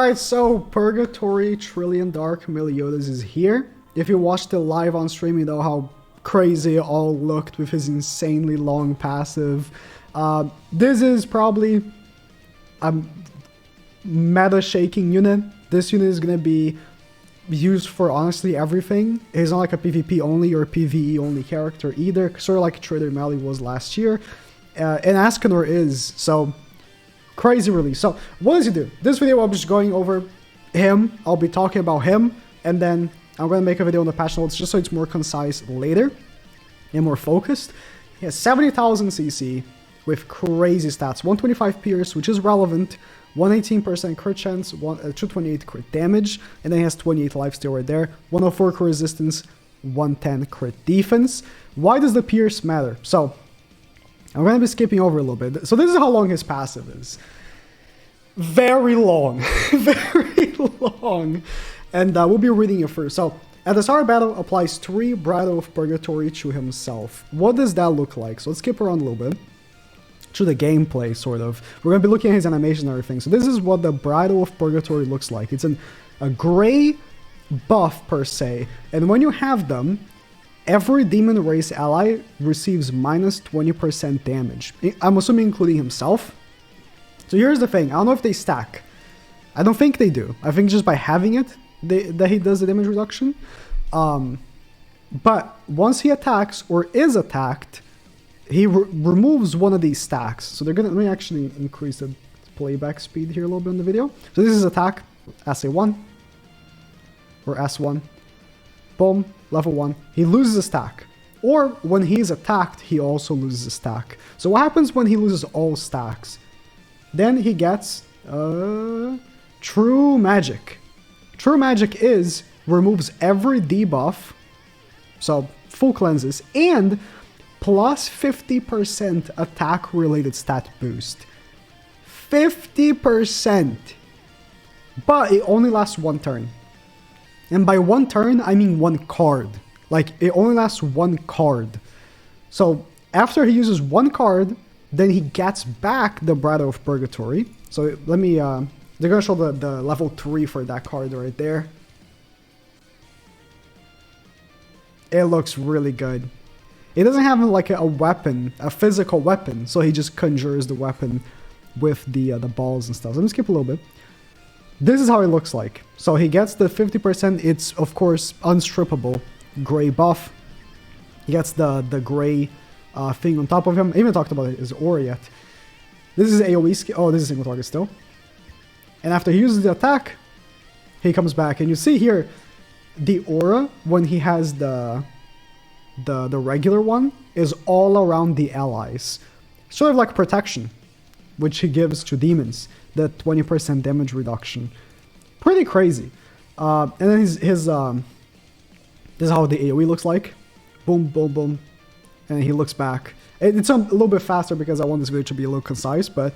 Alright, so Purgatory Trillion Dark Meliodas is here. If you watched it live on stream, you know how crazy it all looked with his insanely long passive. This is probably a meta-shaking unit. This unit is going to be used for honestly everything. He's not like a PvP only or PvE only character either, sort of like Trader Meli was last year. And Ascanor is, so crazy release. So what does he do? This video I'm just going over him. I'll be talking about him, and then I'm going to make a video on the patch notes just so it's more concise later and more focused. He has 70,000 CC with crazy stats. 125 Pierce, which is relevant. 118% crit chance, 228 crit damage, and then he has 28 lifesteal right there. 104 crit resistance, 110 crit defense. Why does the Pierce matter? So I'm going to be skipping over a little bit. So this is how long his passive is. Very long. Very long. And we'll be reading it first. So, at the start of battle, applies 3 Bridle of Purgatory to himself. What does that look like? So let's skip around a little bit. To the gameplay, sort of. We're going to be looking at his animation and everything. So this is what the Bridle of Purgatory looks like. It's a gray buff, per se. And when you have them, every demon race ally receives minus 20% damage. I'm assuming including himself. So here's the thing. I don't know if they stack. I don't think they do. I think just by having it, that he does the damage reduction. But once he attacks or is attacked, he removes one of these stacks. So they're gonna, let me actually increase the playback speed here a little bit in the video. So this is attack, SA1 or S1. Boom, level 1. He loses a stack. Or when he's attacked, he also loses a stack. So what happens when he loses all stacks? Then he gets True Magic. True Magic removes every debuff, so full cleanses, and plus 50% attack related stat boost. 50%! But it only lasts one turn. And by one turn, I mean one card. Like, it only lasts one card. So after he uses one card, then he gets back the Bridle of Purgatory. So let me, they're going to show the level 3 for that card right there. It looks really good. It doesn't have like a weapon, a physical weapon, so he just conjures the weapon with the balls and stuff. So let me skip a little bit. This is how it looks like. So he gets the 50%, it's of course unstrippable gray buff. He gets the gray thing on top of him. I even talked about his aura yet. This is AoE skill. Oh, this is single target still. And after he uses the attack, he comes back. And you see here, the aura, when he has the regular one, is all around the allies. Sort of like protection, which he gives to demons. The 20% damage reduction. Pretty crazy. And then his this is how the AoE looks like. Boom, boom, boom. And he looks back. It's a little bit faster because I want this video to be a little concise, but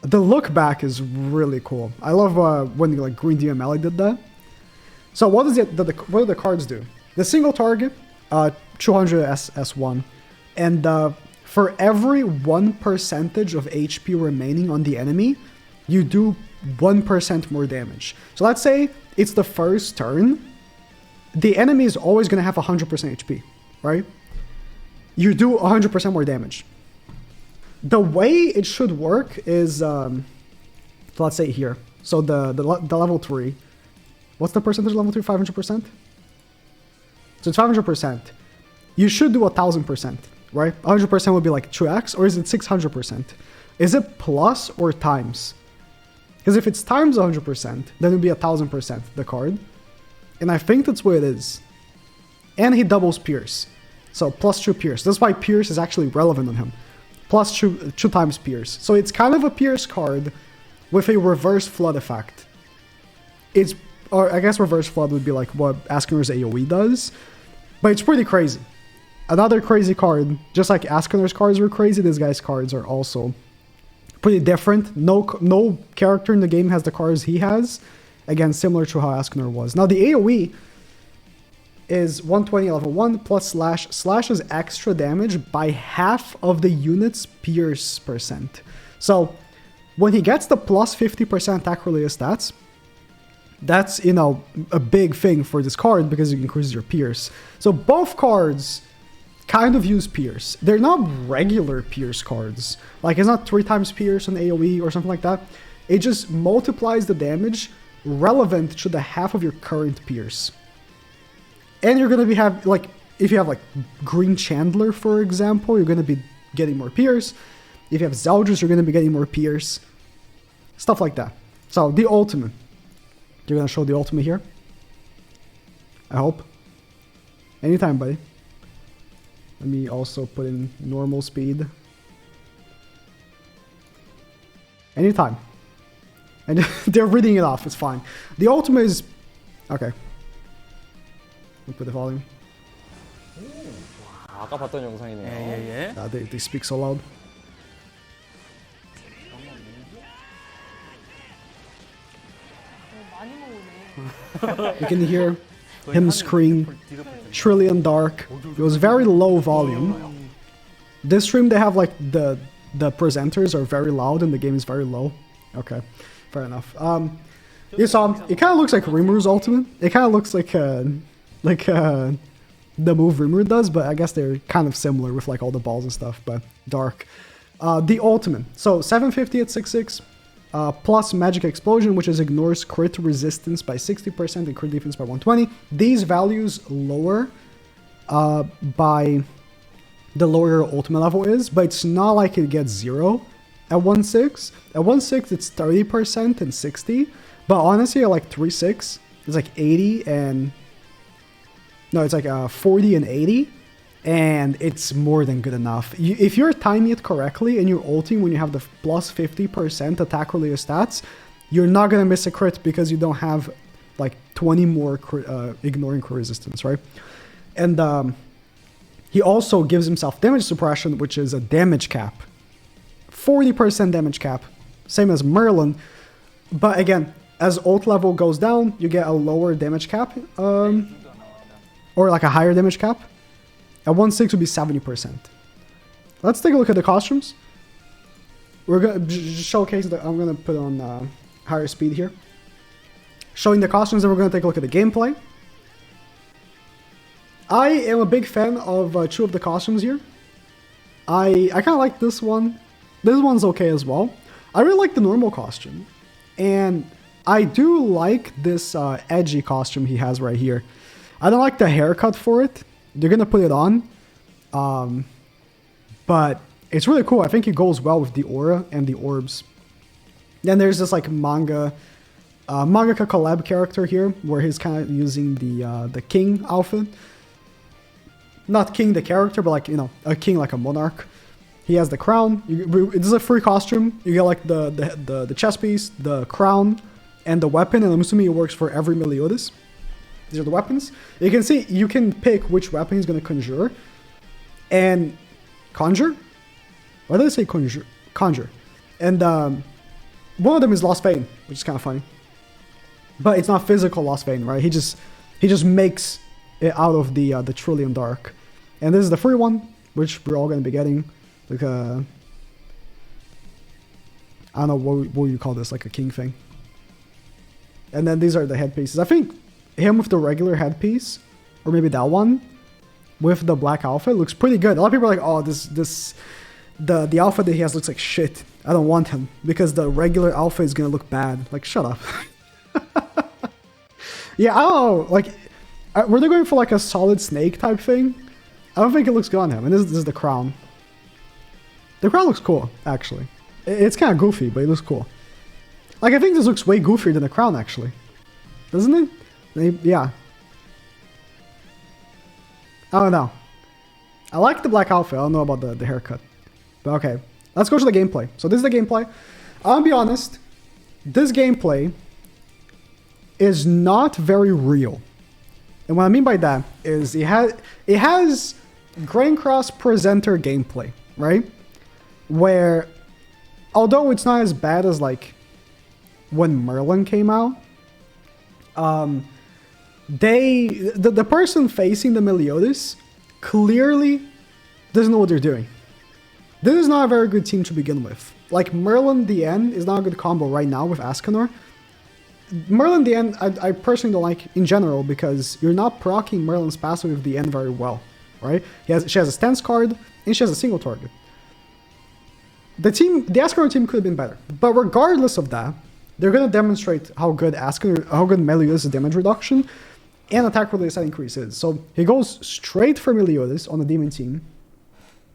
the look back is really cool. I love when like Green Demon Meli did that. So what does what do the cards do? The single target, 200 S1, and for every 1% of HP remaining on the enemy, you do 1% more damage. So let's say it's the first turn. The enemy is always going to have 100% HP, right? You do 100% more damage. The way it should work is, let's say here. So the level 3. What's the percentage of level 3? 500%? So it's 500%. You should do 1,000%, right? 100% would be like 2x, or is it 600%? Is it plus or times? Because if it's times 100%, then it would be 1,000% the card. And I think that's what it is. And he doubles Pierce. So plus 2 Pierce. That's why Pierce is actually relevant on him. Plus 2 times Pierce. So it's kind of a Pierce card with a reverse flood effect. Or I guess reverse flood would be like what Ascanor's AoE does. But it's pretty crazy. Another crazy card. Just like Ascanor's cards were crazy, this guy's cards are also pretty different. No character in the game has the cards he has. Again, similar to how Ascanor was. Now the AoE is 120 level 1 plus slash. Slash is extra damage by half of the unit's pierce percent. So when he gets the plus 50% attack related stats, that's, you know, a big thing for this card because it increases your Pierce. So both cards kind of use Pierce. They're not regular Pierce cards. Like, it's not 3 times Pierce on AoE or something like that. It just multiplies the damage relevant to the half of your current Pierce. And you're going to be like, if you have like Green Chandler, for example, you're going to be getting more Pierce. If you have Zeldris, you're going to be getting more Pierce. Stuff like that. So, the ultimate. You're going to show the ultimate here? I hope. Anytime, buddy. Let me also put in normal speed. Anytime. And they're reading it off, it's fine. The ultimate is... Okay. We'll put the volume. 아까 봤던 영상이네요. They speak so loud. You can hear him scream Trillion Dark. It was very low volume. This stream they have like the presenters are very loud and the game is very low. Okay, fair enough. You saw it kind of looks like Rimuru's ultimate. It kind of looks like the move Rimuru does, but I guess they're kind of similar with like all the balls and stuff, but dark. The ultimate. So 750 at 6/6. Plus Magic Explosion, which is ignores crit resistance by 60% and crit defense by 120. These values lower by the lower your ultimate level is, but it's not like it gets 0 at 1/6. At 1/6, it's 30% and 60. But honestly, at like 3/6, it's like 80 and... No, it's like 40 and 80. And it's more than good enough. If you're timing it correctly and you're ulting when you have the plus 50% attack related stats, you're not going to miss a crit because you don't have like 20 more ignoring crit resistance, right? And he also gives himself damage suppression, which is a damage cap. 40% damage cap, same as Merlin. But again, as ult level goes down, you get a lower damage cap, or like a higher damage cap. At 1/6 would be 70%. Let's take a look at the costumes. We're going to showcase that. I'm going to put on higher speed here. Showing the costumes, and we're going to take a look at the gameplay. I am a big fan of 2 of the costumes here. I kind of like this one. This one's okay as well. I really like the normal costume. And I do like this edgy costume he has right here. I don't like the haircut for it. They're going to put it on. But it's really cool. I think it goes well with the aura and the orbs. Then there's this like mangaka collab character here where he's kind of using the king outfit. Not king the character, but like, you know, a king like a monarch. He has the crown. This is a free costume. You get like the chest piece, the crown, and the weapon. And I'm assuming it works for every Meliodas. These are the weapons. You can see, you can pick which weapon he's going to conjure. And conjure? Why did I say conjure? Conjure. And one of them is Lost Fane, which is kind of funny. But it's not physical Lost Fane, right? He just makes it out of the Trillion Dark. And this is the free one, which we're all going to be getting. Like a... I don't know, what you call this? Like a king thing. And then these are the headpieces. I think him with the regular headpiece, or maybe that one, with the black outfit looks pretty good. A lot of people are like, oh, the outfit that he has looks like shit. I don't want him, because the regular outfit is going to look bad. Like, shut up. Yeah, I don't know. Like, were they going for like a solid snake type thing? I don't think it looks good on him. And this is the crown. The crown looks cool, actually. It's kind of goofy, but it looks cool. Like, I think this looks way goofier than the crown, actually. Doesn't it? Yeah. I don't know. I like the black outfit. I don't know about the haircut. But okay. Let's go to the gameplay. So this is the gameplay. I'll be honest. This gameplay is not very real. And what I mean by that is it has Grand Cross presenter gameplay, right? Where, although it's not as bad as like when Merlin came out, the person facing the Meliodas clearly doesn't know what they're doing. This is not a very good team to begin with. Like, Merlin DN is not a good combo right now with Ascanor. Merlin DN, I personally don't like in general because you're not proccing Merlin's passive with DN very well, right? She has a stance card, and she has a single target. The Ascanor team could have been better. But regardless of that, they're going to demonstrate how good Meliodas' damage reduction and attack related stat increase is. So he goes straight for Meliodas on the demon team.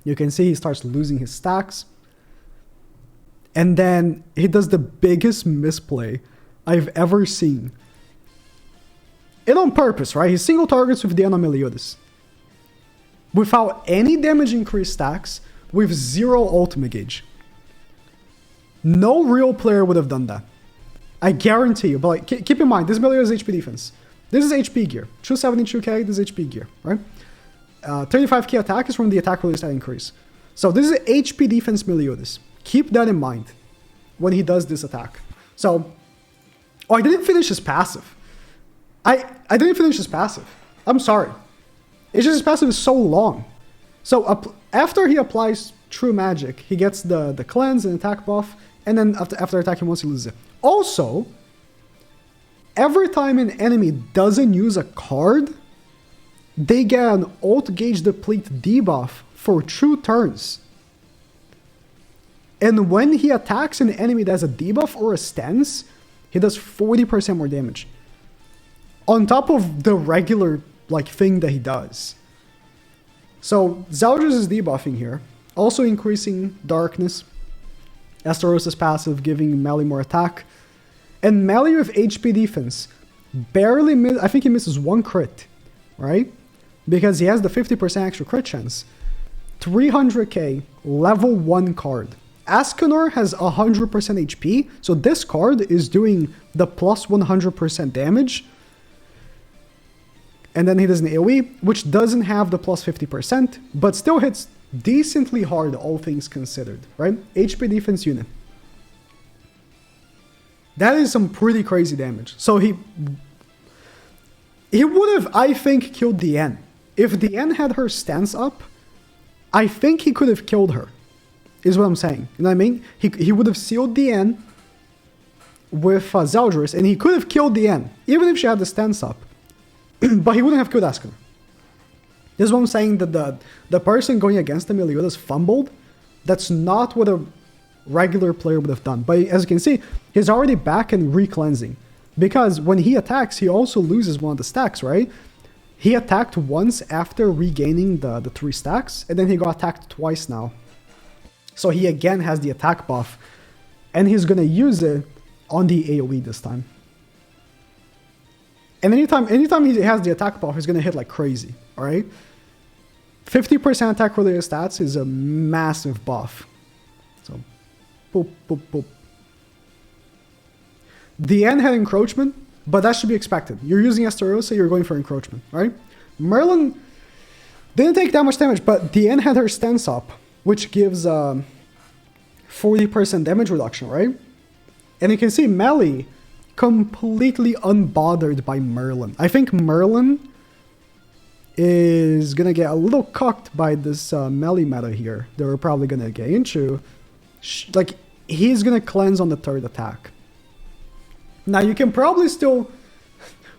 You can see he starts losing his stacks. And then he does the biggest misplay I've ever seen. And on purpose, right? He single targets with Diana Meliodas. Without any damage increase stacks, with 0 ultimate gauge. No real player would have done that. I guarantee you. But like, keep in mind, this is Meliodas' HP defense. This is HP gear. 272k, this is HP gear, right? 35k attack is from the attack related stat increase. So this is HP defense Meliodas. Keep that in mind when he does this attack. So, oh, I didn't finish his passive. I didn't finish his passive. I'm sorry. It's just his passive is so long. So after he applies True Magic, he gets the cleanse and attack buff, and then after attacking once, he loses it. Also, every time an enemy doesn't use a card, they get an ult gauge deplete debuff for 2 turns. And when he attacks an enemy that has a debuff or a stance, he does 40% more damage. On top of the regular thing that he does. So Zeldris is debuffing here, also increasing darkness. Esteros' passive, giving Meli more attack. And Meli with HP defense barely I think he misses 1 crit, right? Because he has the 50% extra crit chance. 300k, level 1 card. Ascanor has 100% HP, so this card is doing the plus 100% damage. And then he does an AoE, which doesn't have the plus 50%, but still hits decently hard, all things considered, right? HP defense unit. That is some pretty crazy damage. So he would have, I think, killed DN. If DN had her stance up, I think he could have killed her, is what I'm saying. You know what I mean? He would have sealed DN with Zeldris, and he could have killed DN, even if she had the stance up. But he wouldn't have killed Ascanor. This is what I'm saying, that the person going against the Meliodas fumbled. That's not what a regular player would have done. But as you can see, he's already back and re-cleansing. Because when he attacks, he also loses one of the stacks, right? He attacked once after regaining the 3 stacks, and then he got attacked twice now. So he again has the attack buff, and he's going to use it on the AoE this time. And anytime he has the attack buff, he's going to hit like crazy, alright? 50% attack related stats is a massive buff. So, boop, boop, boop. The end had encroachment, but that should be expected. You're using Esterosa, you're going for encroachment, right? Merlin didn't take that much damage, but the end had her stance up, which gives 40% damage reduction, right? And you can see Meli completely unbothered by Merlin. I think Merlin is gonna get a little cocked by this Meli meta here that we're probably gonna get into. Like, he's gonna cleanse on the 3rd attack. Now, you can probably still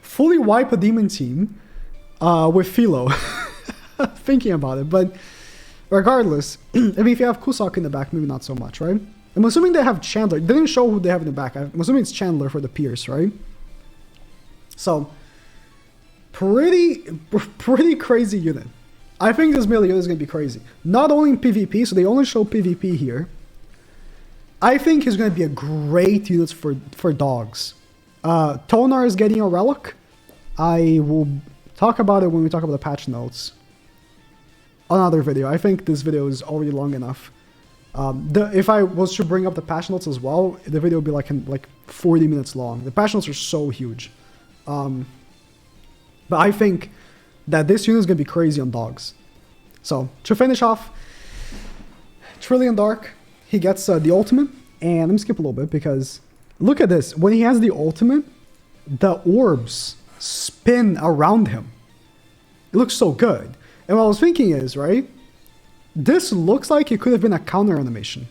fully wipe a demon team with Philo. Thinking about it, but regardless, I mean, if you have Kusok in the back, maybe not so much, right? I'm assuming they have Chandler. They didn't show who they have in the back. I'm assuming it's Chandler for the Pierce, right? So, pretty crazy unit. I think this Meliodas is going to be crazy. Not only in PvP, so they only show PvP here. I think he's going to be a great unit for dogs. Tonar is getting a relic. I will talk about it when we talk about the patch notes. Another video. I think this video is already long enough. If I was to bring up the patch notes as well, the video would be like 40 minutes long. The patch notes are so huge. But I think that this unit is going to be crazy on dogs. So, to finish off, Trillion Dark, he gets the ultimate. And let me skip a little bit because look at this. When he has the ultimate, the orbs spin around him. It looks so good. And what I was thinking is, right? this looks like it could have been a counter animation.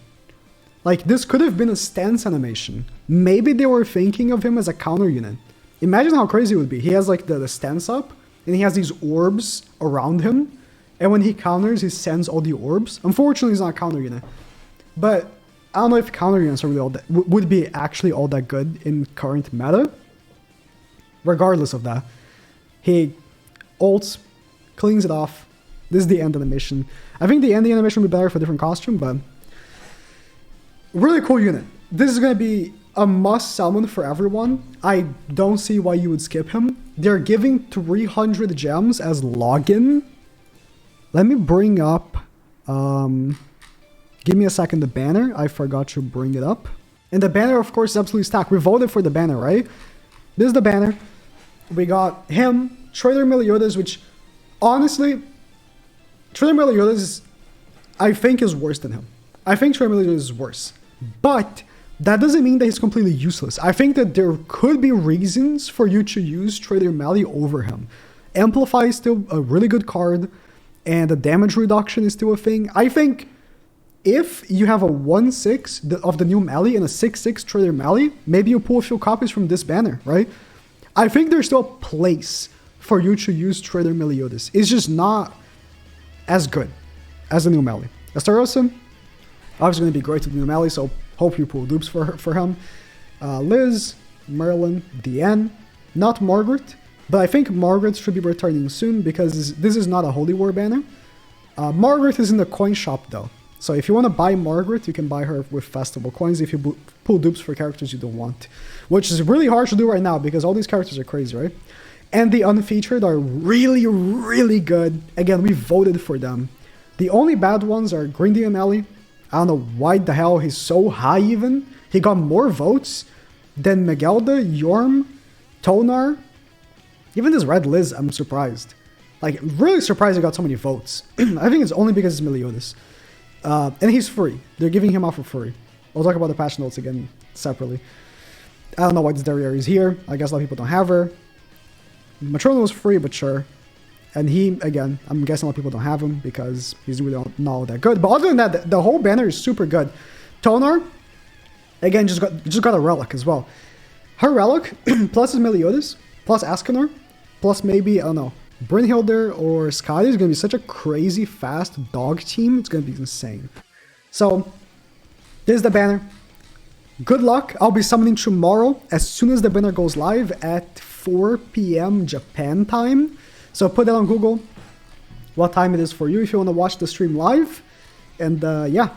Like, this could have been a stance animation. Maybe they were thinking of him as a counter unit. Imagine how crazy it would be. He has like the stance up, and he has these orbs around him, and when he counters, he sends all the orbs. Unfortunately, he's not a counter unit. But I don't know if counter units are really all that, would be actually all that good in current meta. Regardless of that, he ults, cleans it off. This is the end animation. I think the ending animation would be better for a different costume, but really cool unit. This is going to be a must summon for everyone. I don't see why you would skip him. They're giving 300 gems as login. Let me bring up, give me a second, the banner. I forgot to bring it up. And the banner, of course, is absolutely stacked. We voted for the banner, right? This is the banner. We got him, Trader Meliodas, which honestly, Trader Meliodas, I think, is worse than him. I think Trader Meliodas is worse. But that doesn't mean that he's completely useless. I think that there could be reasons for you to use Trader Meli over him. Amplify is still a really good card, and the damage reduction is still a thing. I think if you have a 1/6 of the new Meli and a 6/6 Trader Meli, maybe you pull a few copies from this banner, right? I think there's still a place for you to use Trader Meliodas. It's just not as good as the new Meli. Astarosa, obviously going to be great with the new Meli, so hope you pull dupes for him. Liz, Merlin, DN, not Margaret, but I think Margaret should be returning soon because this is not a Holy War banner. Margaret is in the coin shop though, so if you want to buy Margaret, you can buy her with festival coins if you pull dupes for characters you don't want, which is really hard to do right now because all these characters are crazy, right? And the unfeatured are really, really good. Again, we voted for them. The only bad ones are Green Meli. I don't know why the hell he's so high even. He got more votes than Megelda, Yorm, Tonar. Even this Red Liz, I'm surprised. Like, really surprised he got so many votes. I think it's only because it's Meliodas. And he's free. They're giving him out for free. We'll talk about the patch notes again separately. I don't know why this Derriere is here. I guess a lot of people don't have her. Matrona was free, but sure. And he, again, I'm guessing a lot of people don't have him because he's really not all that good. But other than that, the whole banner is super good. Tonar, again, just got a relic as well. Her relic, plus is Meliodas, plus Ascanor, plus maybe, I don't know, Brynhilder or Scotty is going to be such a crazy fast dog team. It's going to be insane. So, there's the banner. Good luck. I'll be summoning tomorrow as soon as the banner goes live at 4 p.m. Japan time. So put that on Google, what time it is for you if you want to watch the stream live. And yeah,